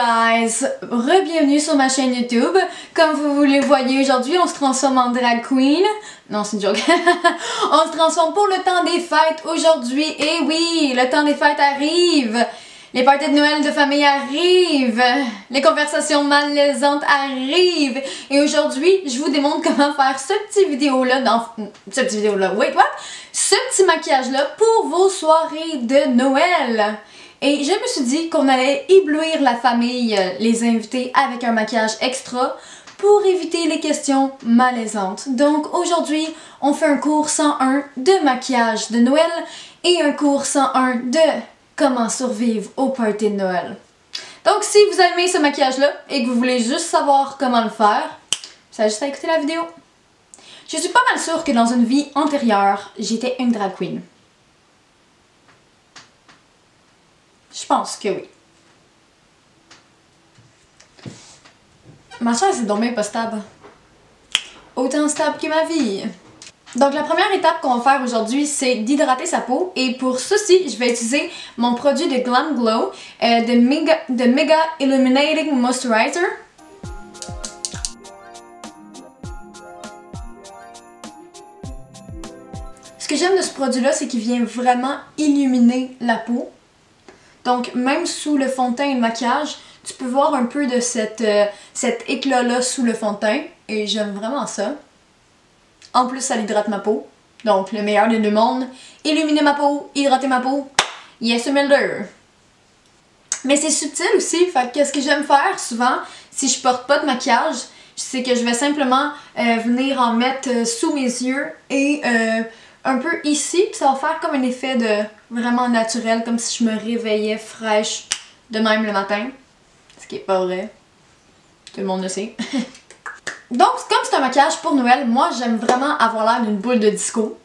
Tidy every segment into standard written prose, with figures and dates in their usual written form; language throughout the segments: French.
guys! Re-bienvenue sur ma chaîne YouTube. Comme vous le voyez aujourd'hui, on se transforme en drag queen. Non, c'est une joke. On se transforme pour le temps des fêtes aujourd'hui. Et oui, le temps des fêtes arrive. Les parties de Noël de famille arrivent. Les conversations malaisantes arrivent. Et aujourd'hui, je vous démontre comment faire ce petit vidéo-là ce petit maquillage-là pour vos soirées de Noël. Et je me suis dit qu'on allait éblouir la famille, les invités, avec un maquillage extra pour éviter les questions malaisantes. Donc aujourd'hui, on fait un cours 101 de maquillage de Noël et un cours 101 de comment survivre au party de Noël. Donc si vous aimez ce maquillage-là et que vous voulez juste savoir comment le faire, ça juste à écouter la vidéo. Je suis pas mal sûre que dans une vie antérieure, j'étais une drag queen. Je pense que oui. Ma chaise est donc bien pas stable. Autant stable que ma vie. Donc la première étape qu'on va faire aujourd'hui, c'est d'hydrater sa peau. Et pour ceci, je vais utiliser mon produit de Glam Glow, de Mega Illuminating Moisturizer. Ce que j'aime de ce produit-là, c'est qu'il vient vraiment illuminer la peau. Donc, même sous le fond de teint et le maquillage, tu peux voir un peu de cet éclat-là sous le fond de teint. Et j'aime vraiment ça. En plus, ça hydrate ma peau. Donc, le meilleur des deux mondes. Illuminer ma peau, hydrater ma peau. Yes, Milder. Mais c'est subtil aussi. Fait que ce que j'aime faire souvent, si je porte pas de maquillage, c'est que je vais simplement venir en mettre sous mes yeux et un peu ici, puis ça va faire comme un effet de vraiment naturel, comme si je me réveillais fraîche de même le matin. Ce qui est pas vrai. Tout le monde le sait. Donc, comme c'est un maquillage pour Noël, moi j'aime vraiment avoir l'air d'une boule de disco.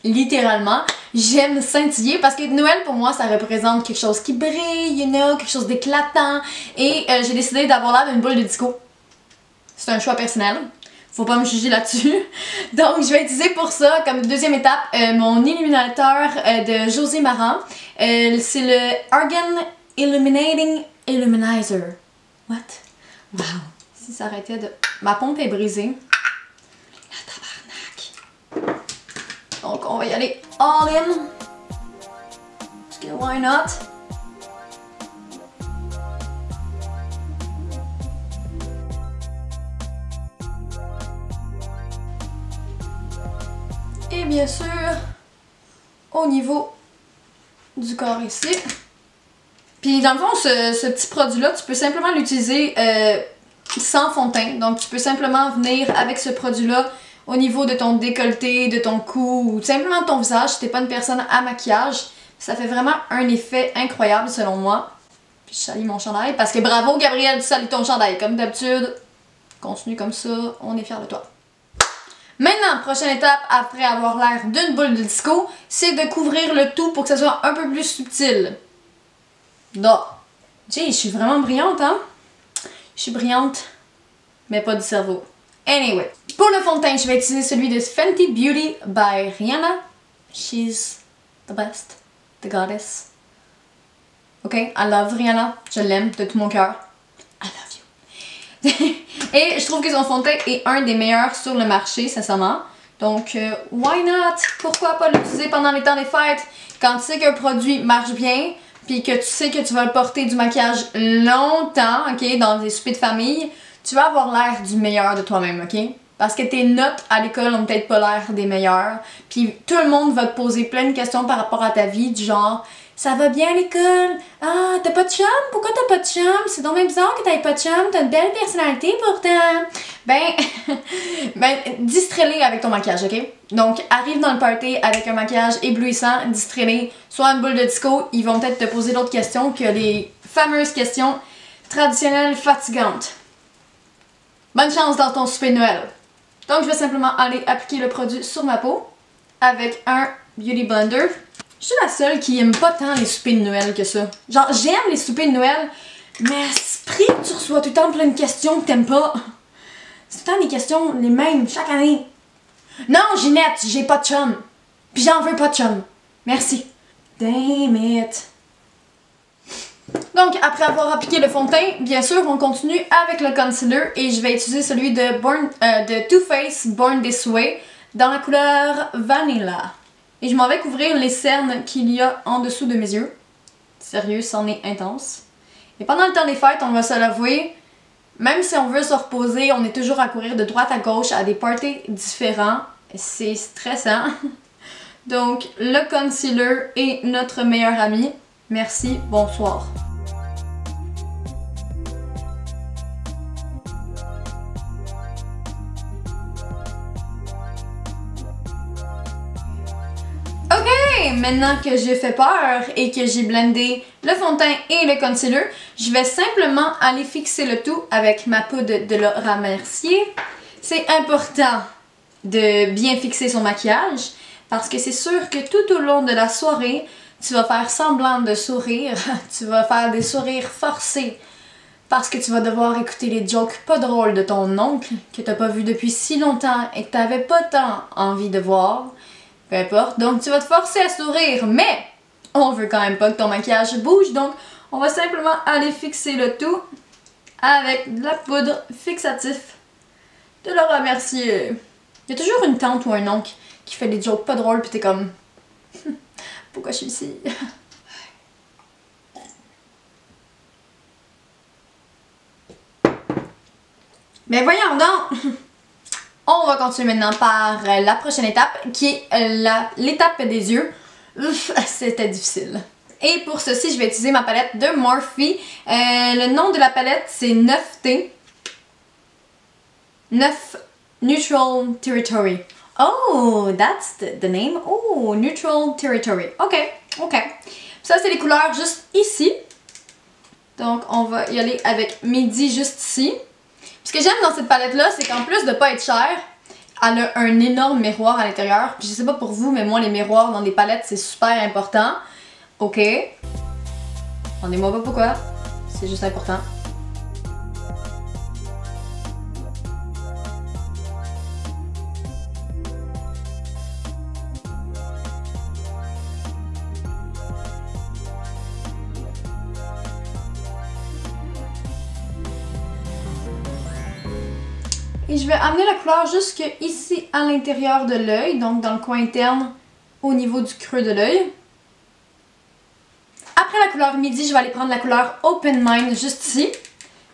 Littéralement. J'aime scintiller parce que Noël pour moi ça représente quelque chose qui brille, you know, quelque chose d'éclatant. Et j'ai décidé d'avoir l'air d'une boule de disco. C'est un choix personnel. Faut pas me juger là-dessus. Donc, je vais utiliser pour ça, comme deuxième étape, mon illuminateur de Josie Maran. C'est le Argan Illuminating Illuminizer. What? Wow! Si ça arrêtait de... Ma pompe est brisée. La tabarnak! Donc, on va y aller all in. Parce que why not? Et bien sûr, au niveau du corps ici. Puis dans le fond, ce petit produit-là, tu peux simplement l'utiliser sans fond de teint. Donc tu peux simplement venir avec ce produit-là au niveau de ton décolleté, de ton cou, ou simplement de ton visage si t'es pas une personne à maquillage. Ça fait vraiment un effet incroyable selon moi. Puis je salue mon chandail parce que bravo Gabrielle, tu salues ton chandail comme d'habitude. Continue comme ça, on est fiers de toi. Maintenant, prochaine étape, après avoir l'air d'une boule de disco, c'est de couvrir le tout pour que ça soit un peu plus subtil. Non. Jay, je suis vraiment brillante, hein? Je suis brillante, mais pas du cerveau. Anyway, pour le fond de teint, je vais utiliser celui de Fenty Beauty by Rihanna. She's the best, the goddess. Ok, I love Rihanna, je l'aime de tout mon cœur. I love you. Et je trouve que son fond de teint est un des meilleurs sur le marché, sincèrement. Donc, why not? Pourquoi pas l'utiliser pendant les temps des fêtes? Quand tu sais qu'un produit marche bien, puis que tu sais que tu vas le porter du maquillage longtemps, ok, dans des soupers de famille, tu vas avoir l'air du meilleur de toi-même, ok? Parce que tes notes à l'école ont peut-être pas l'air des meilleures. Puis tout le monde va te poser plein de questions par rapport à ta vie, du genre... Ça va bien à l'école? Ah, t'as pas de chum? Pourquoi t'as pas de chum? C'est donc bien bizarre que t'aies pas de chum. T'as une belle personnalité pourtant. Ben, distrais-les avec ton maquillage, ok? Donc, arrive dans le party avec un maquillage éblouissant, distrais-les, soit une boule de disco. Ils vont peut-être te poser d'autres questions que les fameuses questions traditionnelles fatigantes. Bonne chance dans ton souper de Noël. Donc, je vais simplement aller appliquer le produit sur ma peau avec un Beauty Blender. Je suis la seule qui aime pas tant les soupers de Noël que ça. Genre, j'aime les soupers de Noël, mais à ce prix que tu reçois tout le temps plein de questions que t'aimes pas. C'est tout le temps des questions les mêmes, chaque année. Non, Ginette, j'ai pas de chum. Puis j'en veux pas de chum. Merci. Damn it. Donc, après avoir appliqué le fond de teint, bien sûr, on continue avec le concealer et je vais utiliser celui de Too Faced Born This Way dans la couleur Vanilla. Et je m'en vais couvrir les cernes qu'il y a en dessous de mes yeux. Sérieux, c'en est intense. Et pendant le temps des fêtes, on va se l'avouer, même si on veut se reposer, on est toujours à courir de droite à gauche à des parties différents. C'est stressant. Donc, le concealer est notre meilleur ami. Merci, bonsoir. Ok, maintenant que j'ai fait peur et que j'ai blendé le fond de teint et le concealer, je vais simplement aller fixer le tout avec ma poudre de Laura Mercier. C'est important de bien fixer son maquillage parce que c'est sûr que tout au long de la soirée, tu vas faire semblant de sourire, tu vas faire des sourires forcés parce que tu vas devoir écouter les jokes pas drôles de ton oncle que t'as pas vu depuis si longtemps et que t'avais pas tant envie de voir. Peu importe, donc tu vas te forcer à sourire, mais on veut quand même pas que ton maquillage bouge, donc on va simplement aller fixer le tout avec de la poudre fixatif de Laura Mercier. Il y a toujours une tante ou un oncle qui fait des jokes pas drôles pis t'es comme pourquoi je suis ici? Mais voyons donc! On va continuer maintenant par la prochaine étape qui est l'étape des yeux. Ouf, c'était difficile. Et pour ceci, je vais utiliser ma palette de Morphe. Le nom de la palette, c'est 9T. 9 Neutral Territory. Oh, that's the name. Oh, Neutral Territory. Ok, ok. Ça, c'est les couleurs juste ici. Donc, on va y aller avec Midi juste ici. Ce que j'aime dans cette palette-là, c'est qu'en plus de pas être chère, elle a un énorme miroir à l'intérieur. Je sais pas pour vous, mais moi, les miroirs dans des palettes, c'est super important. Ok. Demandez-moi pas pourquoi. C'est juste important. Et je vais amener la couleur jusque ici à l'intérieur de l'œil, donc dans le coin interne au niveau du creux de l'œil. Après la couleur Midi, je vais aller prendre la couleur Open Mind juste ici.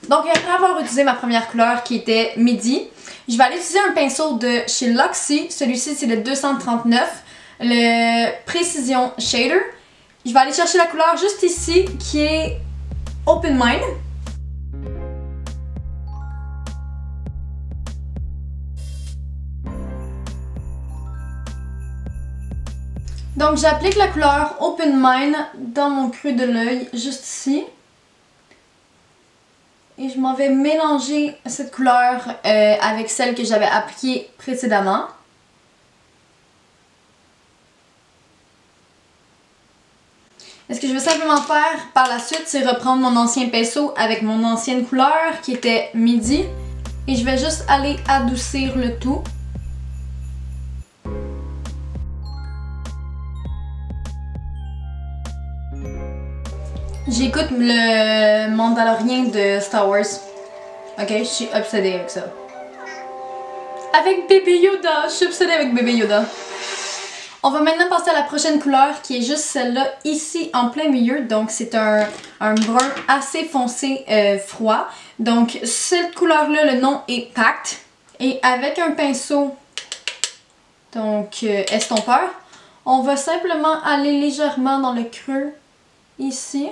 Donc après avoir utilisé ma première couleur qui était Midi, je vais aller utiliser un pinceau de chez Luxie. Celui-ci c'est le 239, le Precision Shader. Je vais aller chercher la couleur juste ici qui est Open Mind. Donc j'applique la couleur Open Mind dans mon creux de l'œil, juste ici. Et je m'en vais mélanger cette couleur avec celle que j'avais appliquée précédemment. Et ce que je vais simplement faire par la suite, c'est reprendre mon ancien pinceau avec mon ancienne couleur qui était Midi. Et je vais juste aller adoucir le tout. J'écoute le Mandalorien de Star Wars. Ok, je suis obsédée avec ça. Avec Bébé Yoda, je suis obsédée avec Bébé Yoda. On va maintenant passer à la prochaine couleur qui est juste celle-là ici en plein milieu. Donc c'est un brun assez foncé froid. Donc cette couleur-là, le nom est Pact. Et avec un pinceau donc estompeur, on va simplement aller légèrement dans le creux ici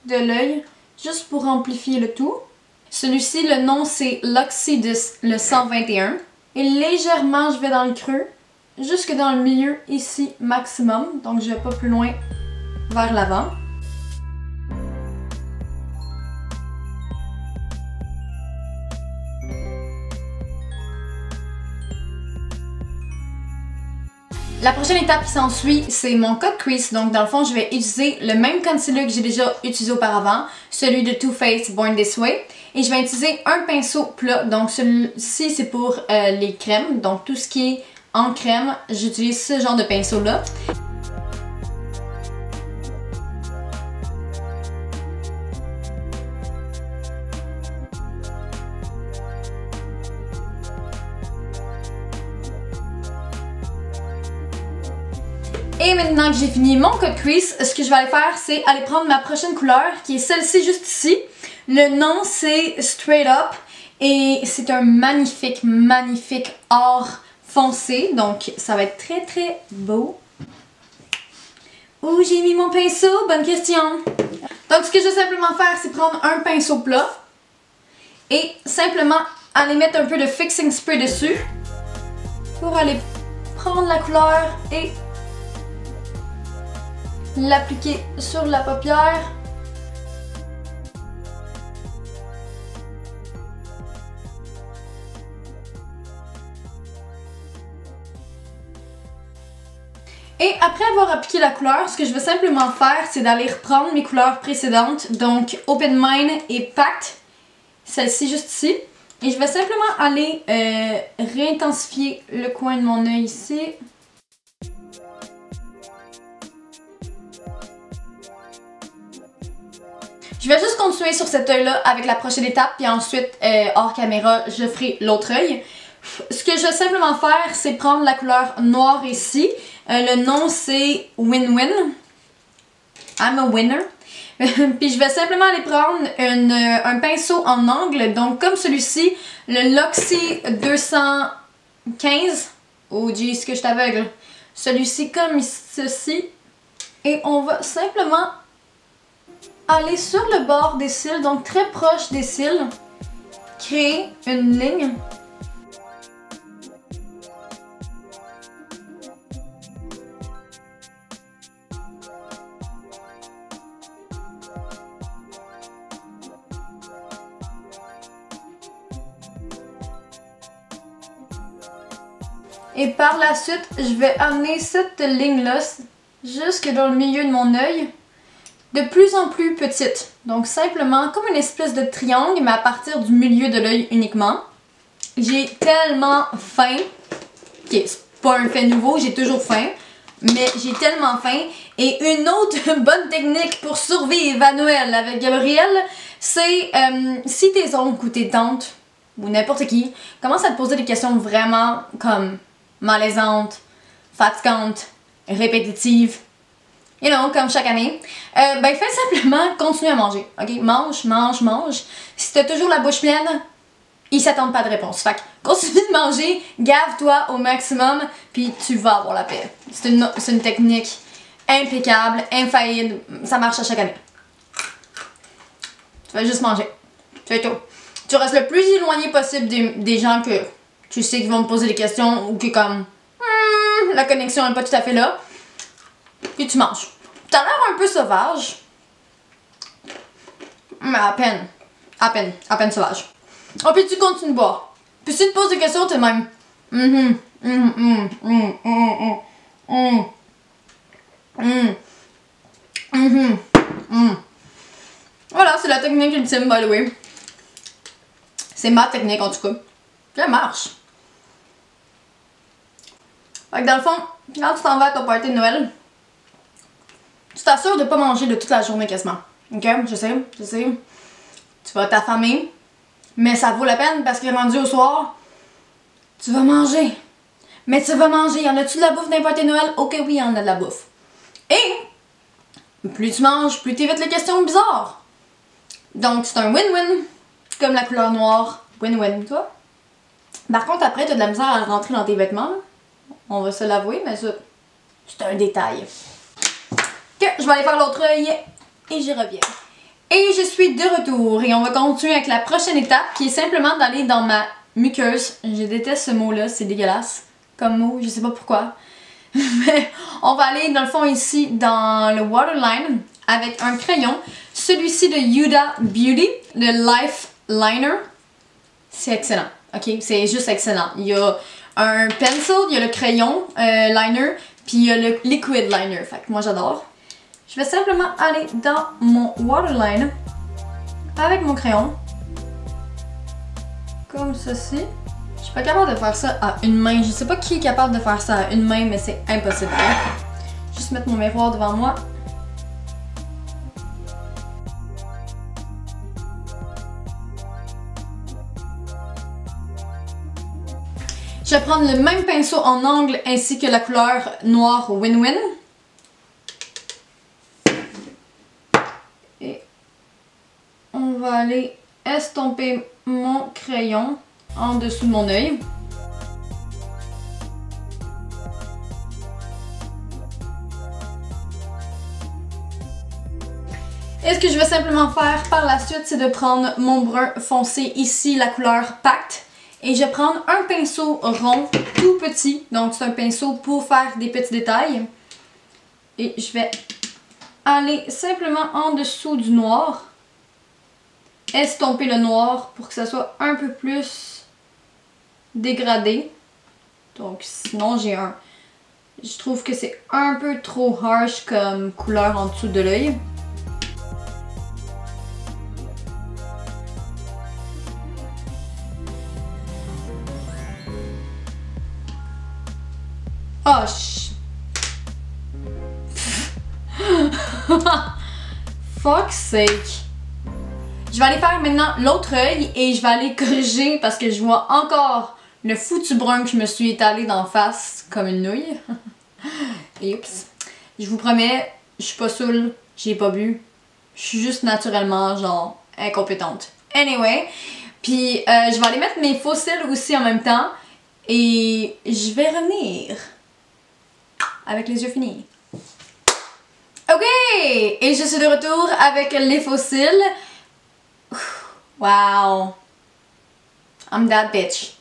de l'œil, juste pour amplifier le tout. Celui-ci, le nom c'est Luxie le 121. Et légèrement, je vais dans le creux, jusque dans le milieu ici maximum. Donc je vais pas plus loin vers l'avant. La prochaine étape qui s'ensuit, c'est mon cut crease. Donc dans le fond, je vais utiliser le même concealer que j'ai déjà utilisé auparavant, celui de Too Faced Born This Way. Et je vais utiliser un pinceau plat. Donc celui-ci, c'est pour les crèmes. Donc tout ce qui est en crème, j'utilise ce genre de pinceau-là. Et maintenant que j'ai fini mon cut crease, ce que je vais aller faire, c'est aller prendre ma prochaine couleur, qui est celle-ci juste ici. Le nom, c'est Straight Up, et c'est un magnifique, magnifique or foncé, donc ça va être très très beau. Où j'ai mis mon pinceau? Bonne question. Donc ce que je vais simplement faire, c'est prendre un pinceau plat et simplement aller mettre un peu de fixing spray dessus pour aller prendre la couleur et l'appliquer sur la paupière. Et après avoir appliqué la couleur, ce que je vais simplement faire, c'est d'aller reprendre mes couleurs précédentes, donc Open Mind et Pact, celle-ci juste ici. Et je vais simplement aller réintensifier le coin de mon œil ici. Je vais juste continuer sur cet œil-là avec la prochaine étape, puis ensuite, hors caméra, je ferai l'autre œil. Ce que je vais simplement faire, c'est prendre la couleur noire ici. Le nom, c'est Win-Win. I'm a winner. Puis je vais simplement aller prendre un pinceau en angle, donc comme celui-ci, le Luxie 215. Oh jeez, ce que je t'aveugle. Celui-ci comme ceci. Et on va simplement aller sur le bord des cils, donc très proche des cils, créer une ligne. Et par la suite, je vais amener cette ligne-là jusque dans le milieu de mon œil, de plus en plus petite. Donc simplement comme une espèce de triangle, mais à partir du milieu de l'œil uniquement. J'ai tellement faim. Ok, c'est pas un fait nouveau, j'ai toujours faim. Mais j'ai tellement faim. Et une autre bonne technique pour survivre à Noël avec Gabriel, c'est si tes oncles ou tes tantes, ou n'importe qui, commencent à te poser des questions vraiment comme malaisantes, fatigantes, répétitives, you know, comme chaque année, ben fais simplement continuer à manger, ok? Mange, mange, mange. Si t'as toujours la bouche pleine, ils s'attendent pas de réponse. Fait que continue de manger, gave-toi au maximum, puis tu vas avoir la paix. C'est une technique impeccable, infaillible, ça marche à chaque année. Tu vas juste manger, c'est tout. Tu restes le plus éloigné possible des gens que tu sais qu'ils vont te poser des questions ou que comme la connexion n'est pas tout à fait là. Puis tu manges. T'as l'air un peu sauvage. Mais à peine sauvage. Oh, puis tu continues de boire. Puis si tu te poses des questions, t'es même. Voilà, c'est la technique ultime, by the way. C'est ma technique en tout cas. Ça marche. Fait que dans le fond, quand tu t'en vas à ton party de Noël, tu t'assures de pas manger de toute la journée quasiment. Ok? Je sais. Tu vas t'affamer, mais ça vaut la peine parce que rendu au soir, tu vas manger. Mais tu vas manger. Y en a-tu de la bouffe dans les parties de Noël? Ok, oui, y en a de la bouffe. Et plus tu manges, plus t'évites les questions bizarres. Donc c'est un win-win. Comme la couleur noire. Win-win, toi. Par contre, après, t'as de la misère à rentrer dans tes vêtements. On va se l'avouer, mais ça, c'est un détail. Ok, je vais aller faire l'autre œil et j'y reviens. Et je suis de retour et on va continuer avec la prochaine étape qui est simplement d'aller dans ma muqueuse. Je déteste ce mot-là, c'est dégueulasse comme mot, je sais pas pourquoi. Mais on va aller dans le fond ici dans le waterline avec un crayon. Celui-ci de Huda Beauty, le Life Liner. C'est excellent, ok? C'est juste excellent. Il y a un pencil, il y a le crayon liner, puis il y a le liquid liner. Fait que moi j'adore. Je vais simplement aller dans mon waterline avec mon crayon. Comme ceci. Je suis pas capable de faire ça à une main. Je sais pas qui est capable de faire ça à une main, mais c'est impossible. Juste mettre mon miroir devant moi. Je vais prendre le même pinceau en angle ainsi que la couleur noire Win-Win. va aller estomper mon crayon en dessous de mon œil. Et ce que je vais simplement faire par la suite, c'est de prendre mon brun foncé, ici la couleur Pact. Et je vais prendre un pinceau rond, tout petit. Donc c'est un pinceau pour faire des petits détails. Et je vais aller simplement en dessous du noir. Estomper le noir pour que ça soit un peu plus dégradé. Donc sinon je trouve que c'est un peu trop harsh comme couleur en dessous de l'œil. Oh, fuck's sake. Je vais aller faire maintenant l'autre œil et je vais aller corriger parce que je vois encore le foutu brun que je me suis étalé d'en face comme une nouille. Oups. Je vous promets, je suis pas saoule, j'ai pas bu. Je suis juste naturellement genre incompétente. Anyway, puis je vais aller mettre mes faux cils aussi en même temps et je vais revenir avec les yeux finis. Ok! Et je suis de retour avec les faux cils. Wow! I'm that bitch.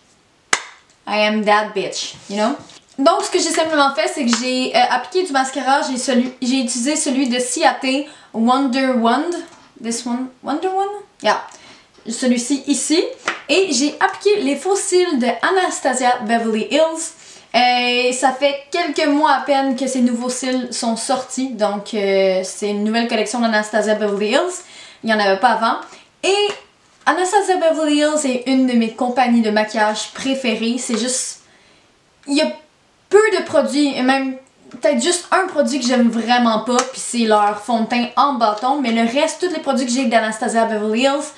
I am that bitch, you know? Donc, ce que j'ai simplement fait, c'est que j'ai appliqué du mascara. J'ai utilisé celui de Ciate Wonder Wand. This one? Wonder Wand? Yeah. Celui-ci ici. Et j'ai appliqué les faux cils de Anastasia Beverly Hills. Ça fait quelques mois à peine que ces nouveaux cils sont sortis. Donc, c'est une nouvelle collection d'Anastasia Beverly Hills. Il n'y en avait pas avant. Et Anastasia Beverly Hills est une de mes compagnies de maquillage préférées. C'est juste... Il y a peu de produits, et même peut-être juste un produit que j'aime vraiment pas, puis c'est leur fond de teint en bâton. Mais le reste, tous les produits que j'ai d'Anastasia Beverly Hills,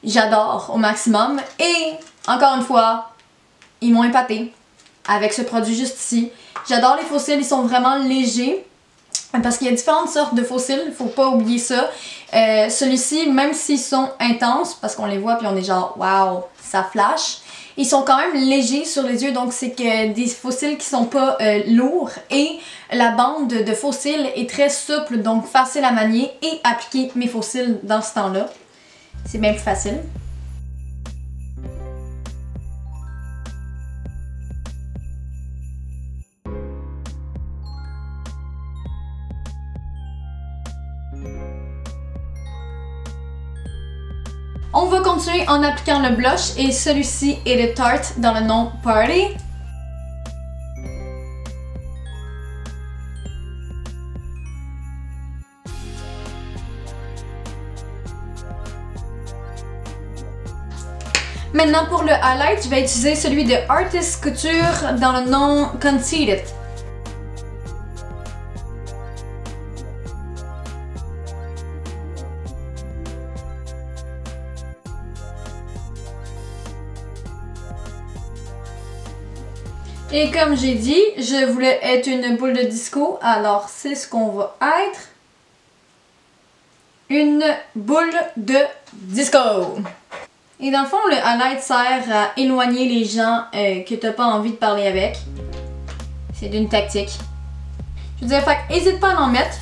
j'adore au maximum. Et, encore une fois, ils m'ont épaté avec ce produit juste ici. J'adore les faux cils, ils sont vraiment légers. Parce qu'il y a différentes sortes de faux cils, faut pas oublier ça. Celui-ci, même s'ils sont intenses, parce qu'on les voit puis on est genre wow, ça flash, ils sont quand même légers sur les yeux, donc c'est que des faux cils qui sont pas lourds. Et la bande de faux cils est très souple, donc facile à manier et appliquer mes faux cils dans ce temps-là. C'est bien plus facile. On va continuer en appliquant le blush et celui-ci est de Tarte dans le nom Party. Maintenant pour le highlight, je vais utiliser celui de Artist Couture dans le nom Conceited. Et comme j'ai dit, je voulais être une boule de disco, alors c'est ce qu'on va être. Une boule de disco! Et dans le fond, le highlight sert à éloigner les gens que t'as pas envie de parler avec. C'est une tactique. Je veux dire, fait n'hésite pas à en mettre,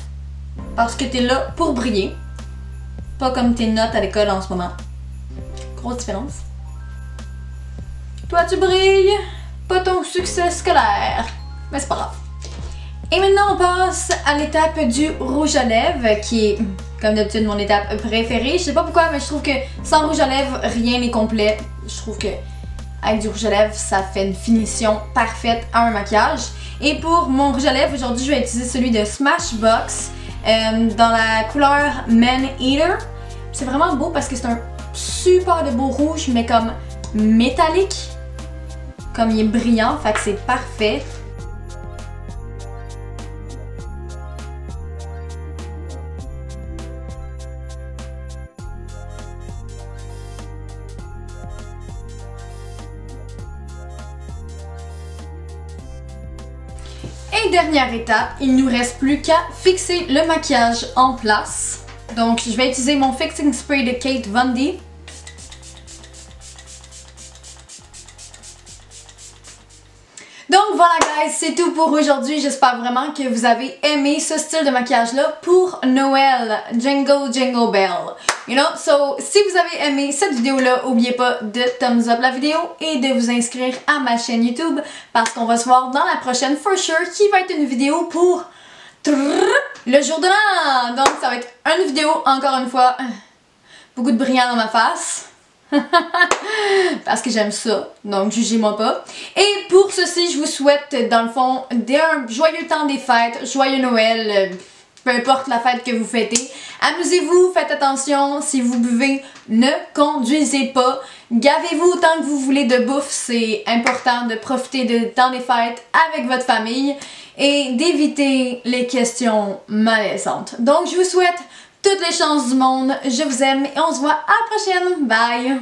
parce que t'es là pour briller. Pas comme tes notes à l'école en ce moment. Grosse différence. Toi tu brilles! Pas ton succès scolaire, mais c'est pas grave. Et maintenant on passe à l'étape du rouge à lèvres qui est comme d'habitude mon étape préférée. Je sais pas pourquoi mais je trouve que sans rouge à lèvres rien n'est complet. Je trouve que avec du rouge à lèvres ça fait une finition parfaite à un maquillage. Et pour mon rouge à lèvres aujourd'hui je vais utiliser celui de Smashbox dans la couleur Man Eater. C'est vraiment beau parce que c'est un super de beau rouge mais comme métallique. Comme il est brillant, fait que c'est parfait. Et dernière étape, il ne nous reste plus qu'à fixer le maquillage en place. Donc, je vais utiliser mon Fixing Spray de Kate Von D. Donc voilà guys, c'est tout pour aujourd'hui. J'espère vraiment que vous avez aimé ce style de maquillage là pour Noël. Jingle Jingle Bell. You know, so si vous avez aimé cette vidéo là, n'oubliez pas de thumbs up la vidéo et de vous inscrire à ma chaîne YouTube parce qu'on va se voir dans la prochaine for sure qui va être une vidéo pour le jour de l'an. Donc ça va être une vidéo encore une fois, beaucoup de brillant dans ma face. Parce que j'aime ça, donc jugez-moi pas. Et pour ceci, je vous souhaite dans le fond un joyeux temps des fêtes, joyeux Noël, peu importe la fête que vous fêtez. Amusez-vous, faites attention, si vous buvez, ne conduisez pas. Gavez-vous autant que vous voulez de bouffe, c'est important de profiter du temps des fêtes avec votre famille et d'éviter les questions malaisantes. Donc je vous souhaite toutes les chances du monde, je vous aime et on se voit à la prochaine, bye!